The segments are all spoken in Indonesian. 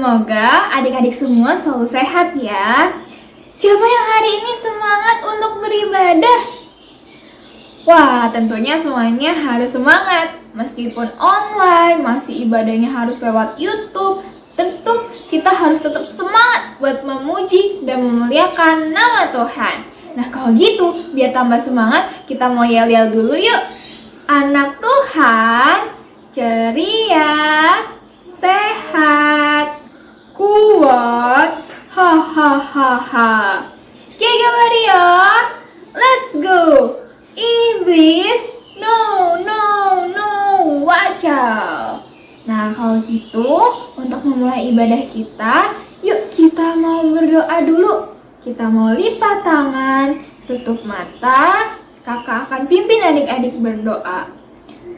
Semoga adik-adik semua selalu sehat ya. Siapa yang hari ini semangat untuk beribadah? Wah, tentunya semuanya harus semangat. Meskipun online, masih ibadahnya harus lewat YouTube, tentu kita harus tetap semangat buat memuji dan memuliakan nama Tuhan. Nah, kalau gitu, biar tambah semangat, kita mau yel-yel dulu yuk. Anak Tuhan, ceria, sehat, kuat, hahaha. Kega warrior, let's go. Iblis, no, watch out. Nah, kalau gitu, untuk memulai ibadah kita, yuk kita mau berdoa dulu. Kita mau lipat tangan, tutup mata, kakak akan pimpin adik-adik berdoa.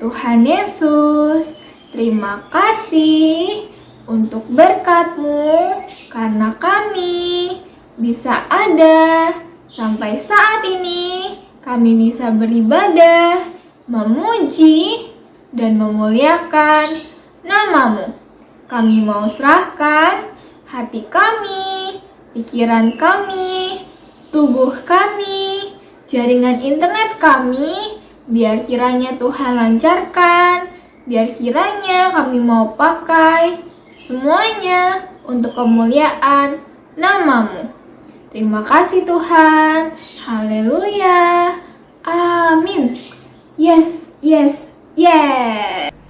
Tuhan Yesus, terima kasih untuk berkat-Mu, karena kami bisa ada sampai saat ini. Kami bisa beribadah, memuji, dan memuliakan nama-Mu. Kami mau serahkan hati kami, pikiran kami, tubuh kami, jaringan internet kami, biar kiranya Tuhan lancarkan, biar kiranya kami mau pakai semuanya untuk kemuliaan nama-Mu. Terima kasih Tuhan. Haleluya. Amin. Yes.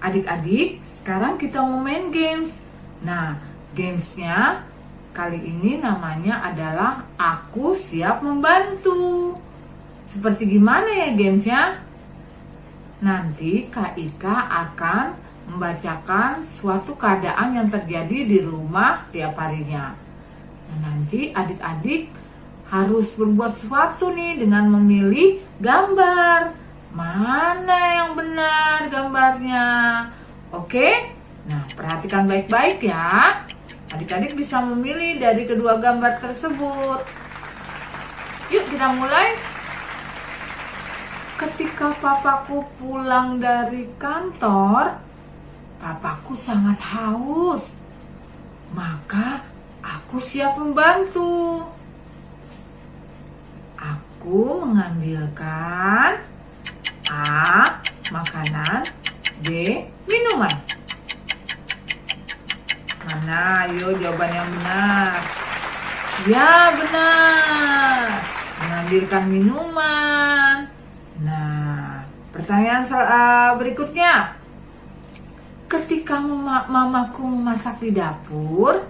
Adik-adik, sekarang kita mau main games. Nah, gamesnya kali ini namanya adalah Aku Siap Membantu. Seperti gimana ya gamesnya? Nanti Kak Ika akan membacakan suatu keadaan yang terjadi di rumah tiap harinya. Nah, nanti adik-adik harus berbuat sesuatu nih dengan memilih gambar. Mana yang benar gambarnya? Oke? Nah, perhatikan baik-baik ya. Adik-adik bisa memilih dari kedua gambar tersebut. Yuk kita mulai. Ketika papaku pulang dari kantor, papaku sangat haus. Maka aku siap membantu. Aku mengambilkan A. Makanan, B. Minuman. Mana? Ayo jawaban yang benar. Ya benar. Mengambilkan minuman. Nah, pertanyaan berikutnya. Ketika mamaku memasak di dapur,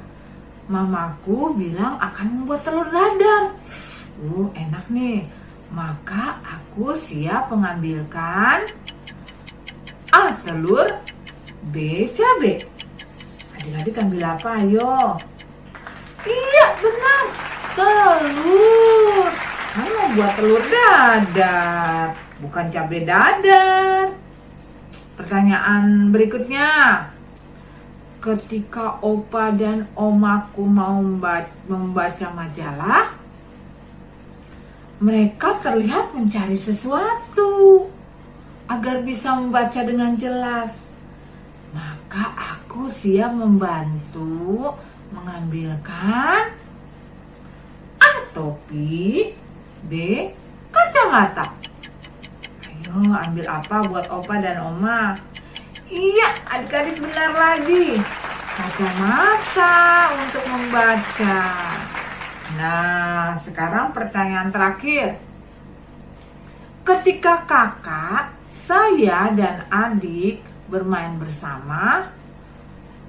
mamaku bilang akan membuat telur dadar. Enak nih. Maka aku siap mengambilkan A. Telur, B. Cabai. Adik-adik ambil apa? Ayo. Iya benar, telur. Kan mau buat telur dadar, bukan cabai dadar. Pertanyaan berikutnya. Ketika opa dan omaku mau membaca majalah, mereka terlihat mencari sesuatu agar bisa membaca dengan jelas. Maka aku siap membantu mengambilkan A. Topi, B. Kacamata. Ayo ambil apa buat opa dan oma? Iya, adik-adik benar lagi. Kacamata untuk membaca. Nah, sekarang pertanyaan terakhir. Ketika kakak, saya, dan adik bermain bersama,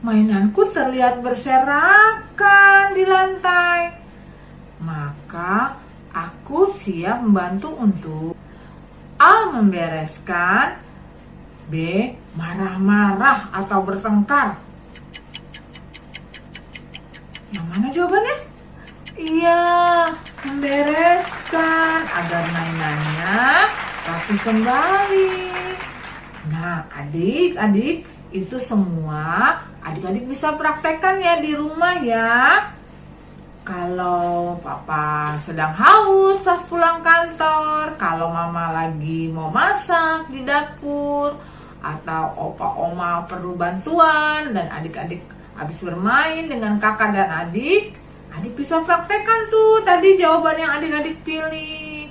mainanku terlihat berserakan di lantai. Maka aku siap membantu untuk A. Membereskan, B. Marah-marah atau bertengkar. Yang mana jawabannya? Iya, membereskan agar mainannya rapi kembali. Nah, adik-adik, itu semua adik-adik bisa praktekkan ya di rumah ya. Kalau papa sedang haus pas pulang kantor, kalau mama lagi mau masak di dapur, atau opa oma perlu bantuan dan adik-adik Habis bermain dengan kakak dan adik bisa praktekkan tuh tadi jawaban yang adik-adik pilih.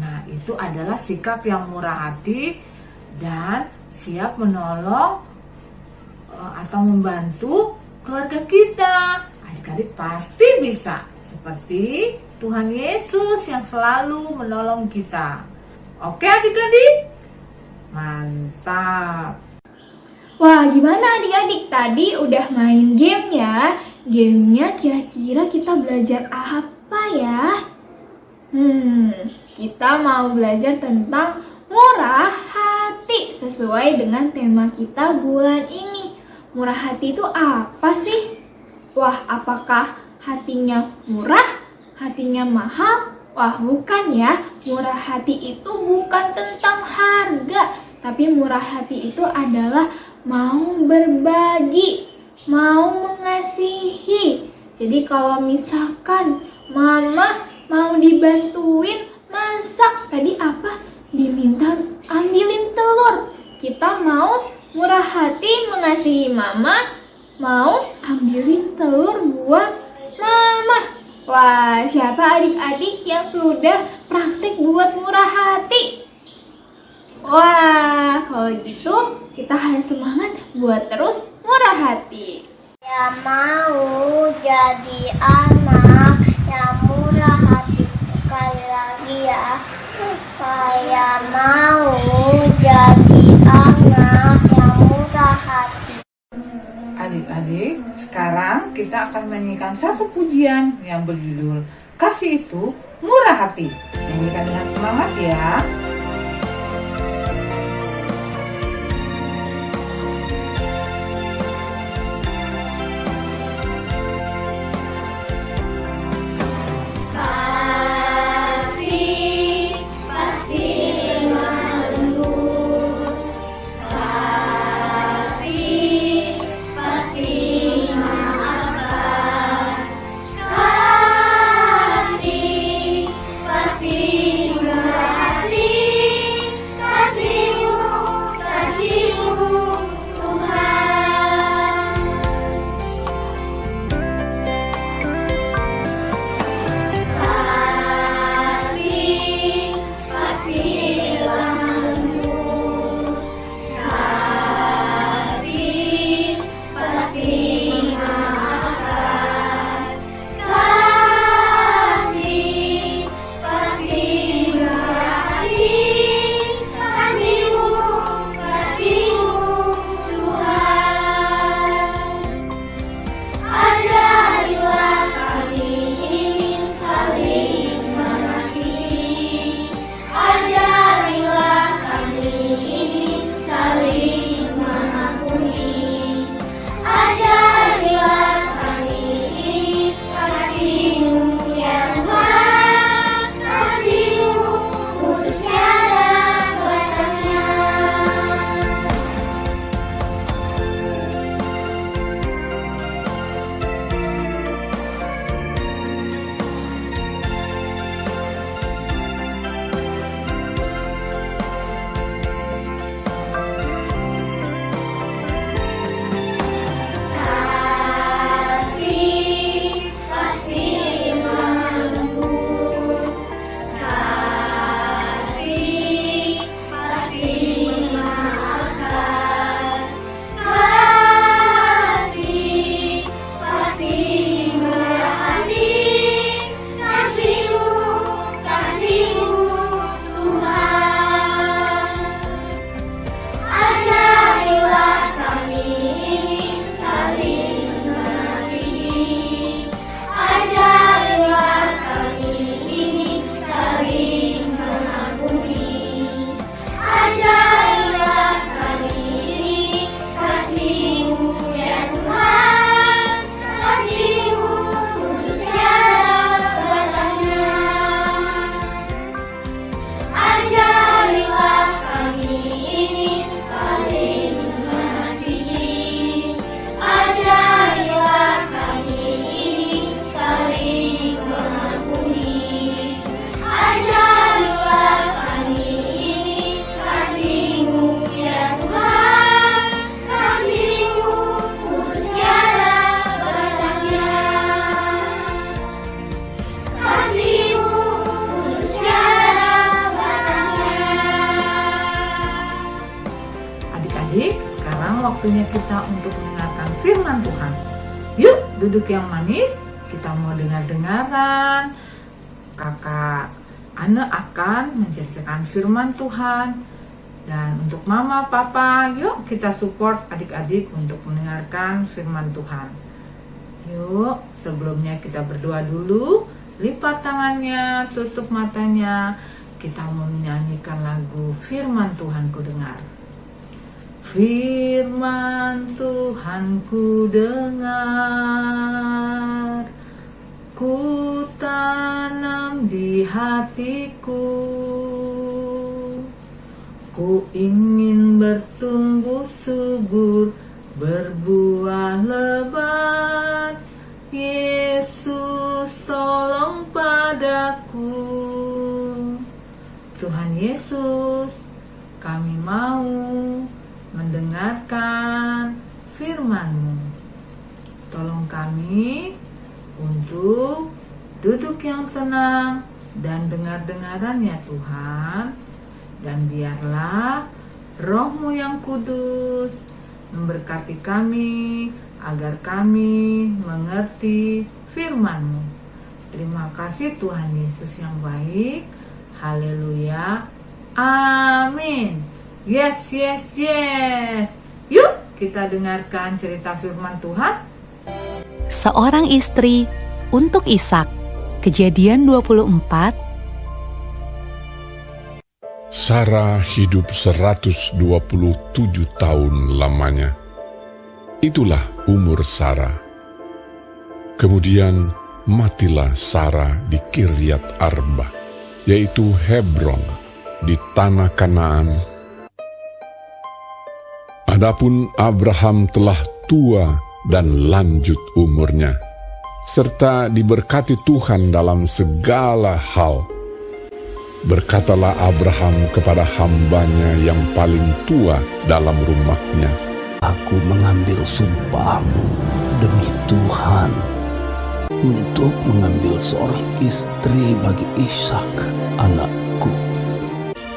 Nah, itu adalah sikap yang murah hati dan siap menolong atau membantu keluarga kita. Adik-adik pasti bisa, seperti Tuhan Yesus yang selalu menolong kita. Oke adik-adik? Mantap. Wah, gimana adik-adik? Tadi udah main game ya. Gamenya kira-kira kita belajar apa ya? Kita mau belajar tentang murah hati sesuai dengan tema kita bulan ini. Murah hati itu apa sih? Wah, apakah hatinya murah? Hatinya mahal? Wah, bukan ya. Murah hati itu bukan tentang harga, tapi murah hati itu adalah mau berbagi, mau mengasihi. Jadi kalau misalkan mama mau dibantuin masak, tadi apa? Diminta ambilin telur. Kita mau murah hati mengasihi mama, mau ambilin telur buat mama. Wah, siapa adik-adik yang sudah praktek buat murah hati? Wah, kalau gitu kita harus semangat buat terus murah hati. Saya mau jadi anak yang murah hati, sekali lagi ya. Saya mau jadi anak yang murah hati. Adik-adik, sekarang kita akan menyanyikan satu pujian yang berjudul Kasih Itu Murah Hati. Nyanyikan dengan semangat ya. Pasti murah hati. waktunya kita untuk mendengarkan firman Tuhan. Yuk, duduk yang manis, kita mau dengar-dengaran. Kakak Anne akan menceritakan firman Tuhan. Dan untuk mama, papa, yuk kita support adik-adik untuk mendengarkan firman Tuhan. Yuk, sebelumnya kita berdoa dulu. Lipat tangannya, tutup matanya. Kita mau menyanyikan lagu Firman Tuhan Ku Dengar. Firman Tuhan ku dengar, ku tanam di hatiku. Ku ingin bertumbuh subur, berbuah lebat. Yesus tolong padaku. Tuhan Yesus, kami mau mendengarkan firman-Mu. Tolong kami untuk duduk yang tenang dan dengar-dengaran ya Tuhan. Dan biarlah Roh-Mu yang kudus memberkati kami agar kami mengerti firman-Mu. Terima kasih Tuhan Yesus yang baik. Haleluya. Amin. Yes, yes, yes. Yuk kita dengarkan cerita firman Tuhan. Seorang istri untuk Ishak. Kejadian 24. Sarah hidup 127 tahun lamanya. Itulah umur Sarah. Kemudian matilah Sarah di Kiryat Arba, yaitu Hebron, di tanah Kanaan. Adapun Abraham telah tua dan lanjut umurnya, serta diberkati Tuhan dalam segala hal. Berkatalah Abraham kepada hambanya yang paling tua dalam rumahnya, Aku mengambil sumpahmu demi Tuhan untuk mengambil seorang istri bagi Ishak anakku.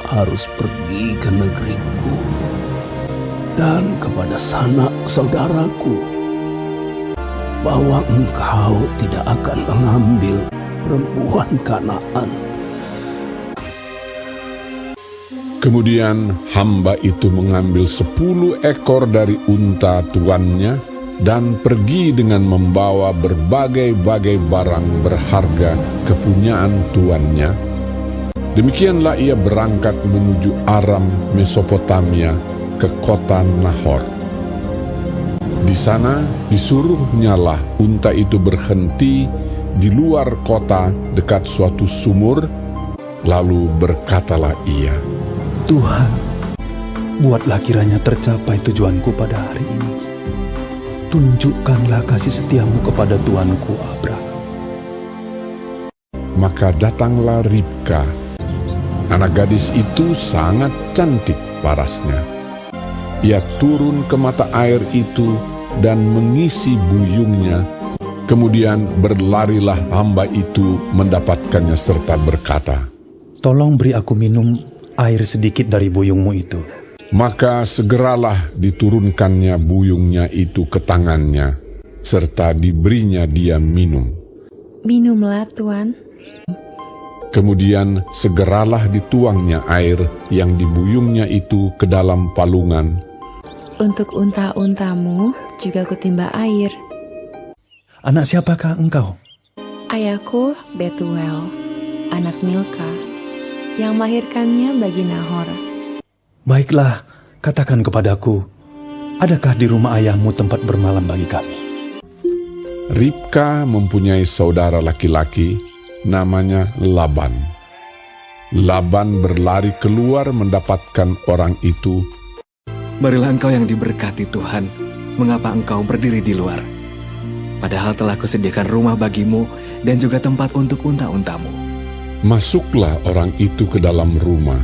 Harus pergi ke negeriku dan kepada sanak saudaraku, bahwa engkau tidak akan mengambil perempuan Kanaan. Kemudian hamba itu mengambil 10 ekor dari unta tuannya dan pergi dengan membawa berbagai-bagai barang berharga kepunyaan tuannya. Demikianlah ia berangkat menuju Aram, Mesopotamia, ke kota Nahor. Di sana disuruhnyalah unta itu berhenti di luar kota dekat suatu sumur, lalu berkatalah ia, Tuhan, buatlah kiranya tercapai tujuanku pada hari ini. Tunjukkanlah kasih setiamu kepada tuanku Abraham. Maka datanglah Ribka. Anak gadis itu sangat cantik parasnya. Ia turun ke mata air itu dan mengisi buyungnya. Kemudian berlarilah hamba itu mendapatkannya serta berkata, Tolong beri aku minum air sedikit dari buyungmu itu. Maka segeralah diturunkannya buyungnya itu ke tangannya, serta diberinya dia minum. Minumlah, Tuan. Kemudian segeralah dituangnya air yang di buyungnya itu ke dalam palungan. Untuk unta-untamu juga kutimba air. Anak siapakah engkau? Ayahku Betuel, anak Milka, yang melahirkannya bagi Nahor. Baiklah, katakan kepadaku, adakah di rumah ayahmu tempat bermalam bagi kami? Ribka mempunyai saudara laki-laki, namanya Laban. Laban berlari keluar mendapatkan orang itu. Marilah engkau yang diberkati Tuhan, mengapa engkau berdiri di luar? Padahal telah kusediakan rumah bagimu dan juga tempat untuk unta-untamu. Masuklah orang itu ke dalam rumah,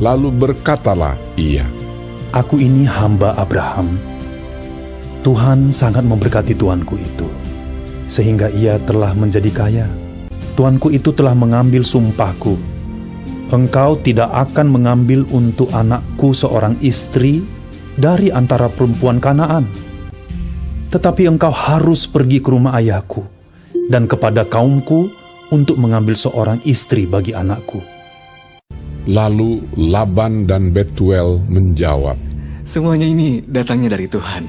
lalu berkatalah ia, Aku ini hamba Abraham. Tuhan sangat memberkati tuanku itu, sehingga ia telah menjadi kaya. Tuanku itu telah mengambil sumpahku. Engkau tidak akan mengambil untuk anakku seorang istri dari antara perempuan Kanaan. Tetapi engkau harus pergi ke rumah ayahku dan kepada kaumku untuk mengambil seorang istri bagi anakku." Lalu Laban dan Betuel menjawab, Semuanya ini datangnya dari Tuhan.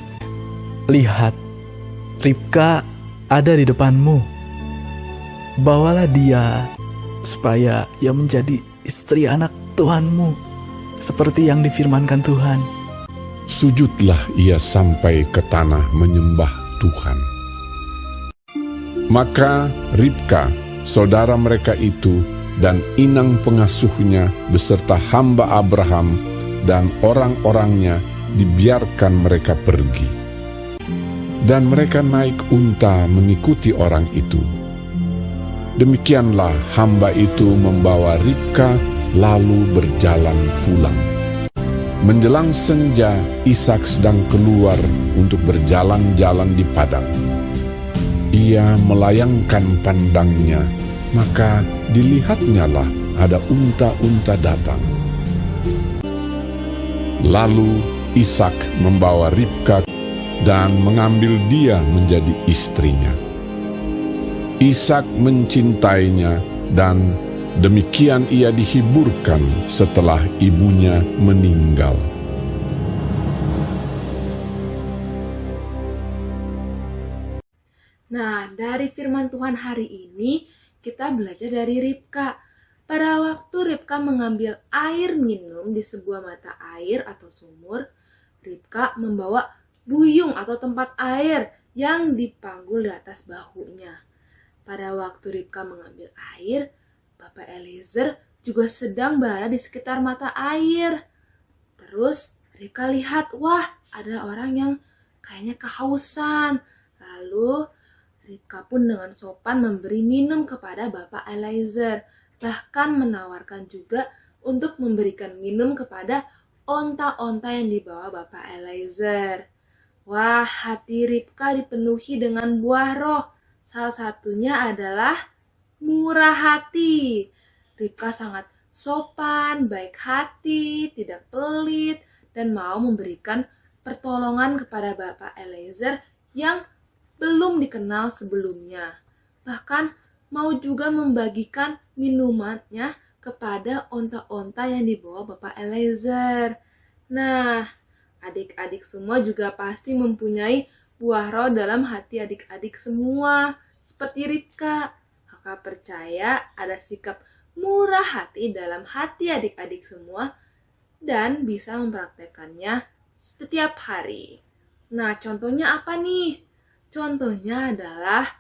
Lihat, Ribka ada di depanmu. Bawalah dia, supaya ia menjadi istri anak Tuhanmu, seperti yang difirmankan Tuhan. Sujudlah ia sampai ke tanah menyembah Tuhan. Maka Ribka, saudara mereka itu, dan inang pengasuhnya beserta hamba Abraham dan orang-orangnya dibiarkan mereka pergi. Dan mereka naik unta mengikuti orang itu. Demikianlah hamba itu membawa Ribka lalu berjalan pulang. Menjelang senja, Ishak sedang keluar untuk berjalan-jalan di padang. Ia melayangkan pandangnya, maka dilihatnyalah ada unta-unta datang. Lalu Ishak membawa Ribka dan mengambil dia menjadi istrinya. Ishak mencintainya dan demikian ia dihiburkan setelah ibunya meninggal. Nah, dari firman Tuhan hari ini kita belajar dari Ribka. Pada waktu Ribka mengambil air minum di sebuah mata air atau sumur, Ribka membawa buyung atau tempat air yang dipanggul di atas bahunya. Pada waktu Ribka mengambil air, Bapak Eliezer juga sedang berada di sekitar mata air. Terus Ribka lihat, wah, ada orang yang kayaknya kehausan. Lalu Ribka pun dengan sopan memberi minum kepada Bapak Eliezer. Bahkan menawarkan juga untuk memberikan minum kepada onta-onta yang dibawa Bapak Eliezer. Wah, hati Ribka dipenuhi dengan buah roh. Salah satunya adalah murah hati. Ribka sangat sopan, baik hati, tidak pelit, dan mau memberikan pertolongan kepada Bapak Eliezer yang belum dikenal sebelumnya. Bahkan mau juga membagikan minumannya kepada onta-onta yang dibawa Bapak Eliezer. Nah, adik-adik semua juga pasti mempunyai buah roh dalam hati adik-adik semua, seperti Ribka. Kakak percaya ada sikap murah hati dalam hati adik-adik semua dan bisa mempraktekannya setiap hari. Nah, contohnya apa nih? Contohnya adalah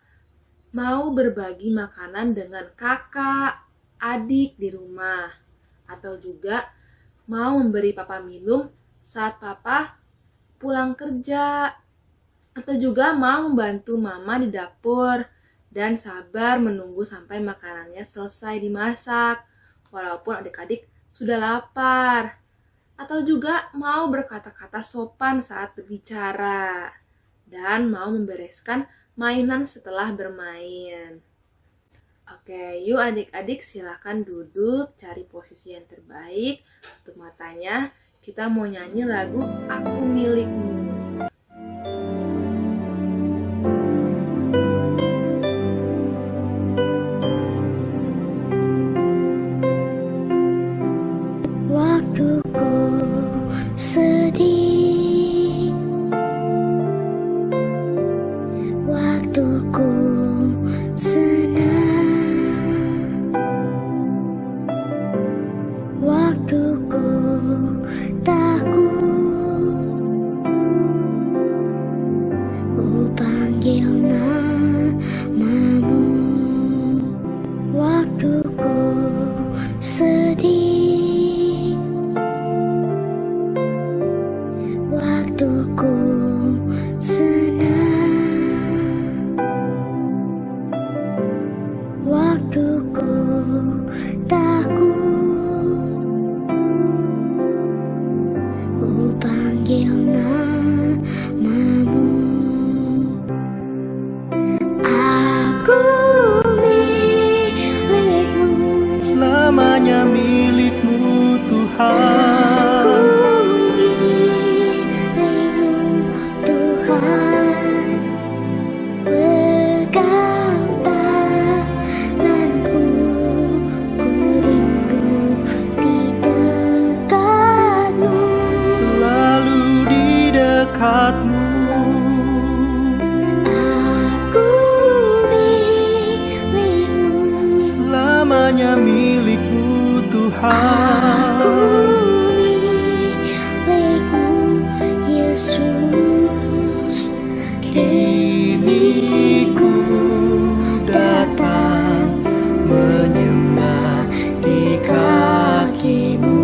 mau berbagi makanan dengan kakak, adik di rumah. Atau juga mau memberi papa minum saat papa pulang kerja. Atau juga mau membantu mama di dapur dan sabar menunggu sampai makanannya selesai dimasak, walaupun adik-adik sudah lapar. Atau juga mau berkata-kata sopan saat berbicara. Dan mau membereskan mainan setelah bermain. Oke, yuk adik-adik silakan duduk, cari posisi yang terbaik. Tutup matanya, kita mau nyanyi lagu Aku Milikmu. Waktuku sedih, waktuku senang, waktuku takut, ku panggil namamu. Waktuku sedih, waktuku senang, waktuku takut, ku panggil namamu. Aku milikmu, Selamanya milikmu Tuhan. aku hanya milik-Mu Tuhan. Milik-Mu Yesus, Kini ku datang menyembah di kaki-Mu.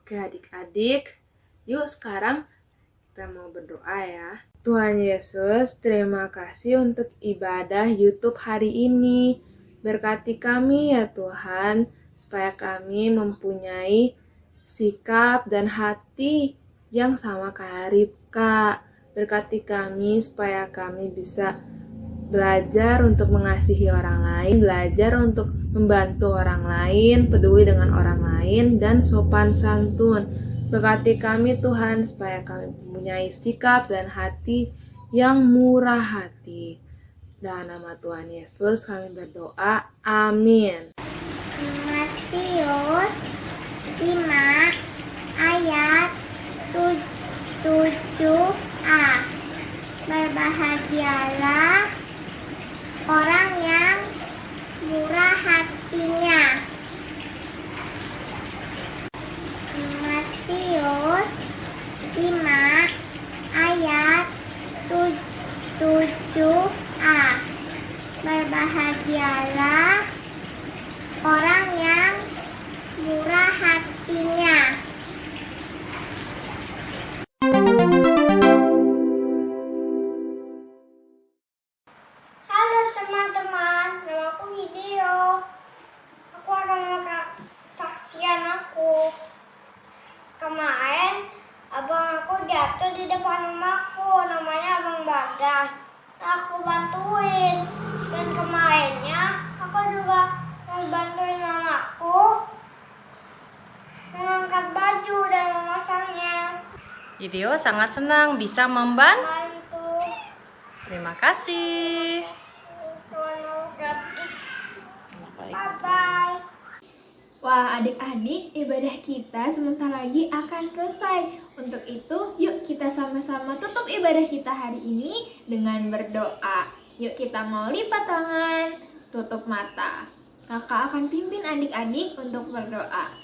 Oke adik-adik, yuk sekarang kita mau berdoa ya. Tuhan Yesus, terima kasih untuk ibadah YouTube hari ini. Berkati kami ya Tuhan, supaya kami mempunyai sikap dan hati yang sama kayak Ribka. Berkati kami supaya kami bisa belajar untuk mengasihi orang lain, belajar untuk membantu orang lain, peduli dengan orang lain, dan sopan santun. Berkati kami Tuhan supaya kami mempunyai sikap dan hati yang murah hati. Dalam nama Tuhan Yesus kami berdoa. Amin. Matius 5 ayat 7a. Berbahagialah orang yang murah hatinya. Matius 5 ayat 7a. Berbahagialah orang yang murah hatinya. Halo teman-teman, nama aku Hideo. Aku akan kesaksian aku. Kemarin abang aku jatuh di depan rumahku, namanya Abang Bagas. Aku bantuin, dan kemarinnya aku juga bantuin mamaku mengangkat baju dan memasangnya. Hideo sangat senang bisa membantu. Bantu. Terima kasih. Bye-bye. Wah, adik-adik, ibadah kita sebentar lagi akan selesai. Untuk itu, yuk kita sama-sama tutup ibadah kita hari ini dengan berdoa. Yuk kita mau lipat tangan, tutup mata. Kakak akan pimpin adik-adik untuk berdoa.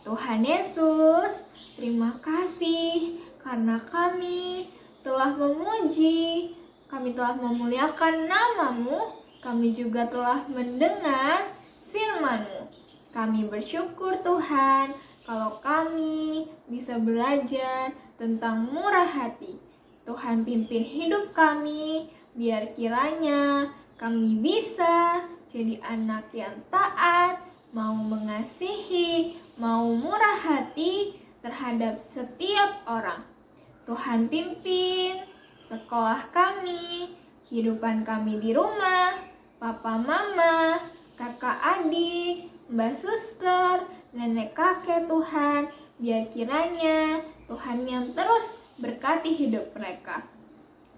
Tuhan Yesus, terima kasih karena kami telah memuji, kami telah memuliakan nama-Mu, kami juga telah mendengar firman-Mu. Kami bersyukur Tuhan kalau kami bisa belajar tentang murah hati. Tuhan pimpin hidup kami, biar kiranya kami bisa jadi anak yang taat, mau mengasihi, mau murah hati terhadap setiap orang. Tuhan pimpin sekolah kami, kehidupan kami di rumah, papa mama, kakak adik, mbak suster, nenek kakek Tuhan, biar kiranya Tuhan yang terus berkati hidup mereka.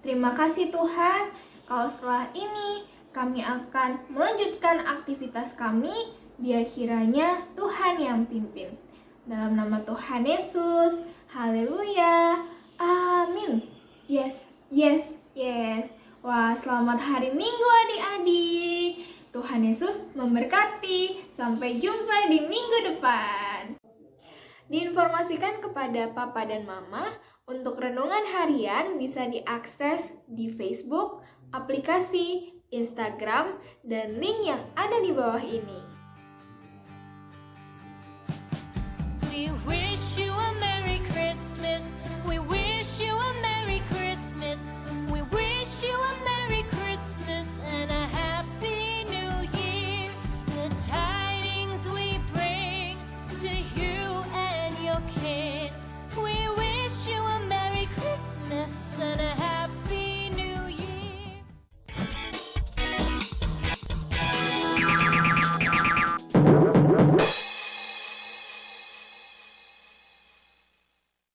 Terima kasih Tuhan, kalau setelah ini kami akan melanjutkan aktivitas kami, biar kiranya Tuhan yang pimpin. Dalam nama Tuhan Yesus, haleluya, amin. Yes, yes, yes. Wah, selamat hari Minggu adik-adik. Tuhan Yesus memberkati. Sampai jumpa di minggu depan. Diinformasikan kepada Papa dan Mama, untuk renungan harian bisa diakses di Facebook, aplikasi, Instagram, dan link yang ada di bawah ini. We wish you a Merry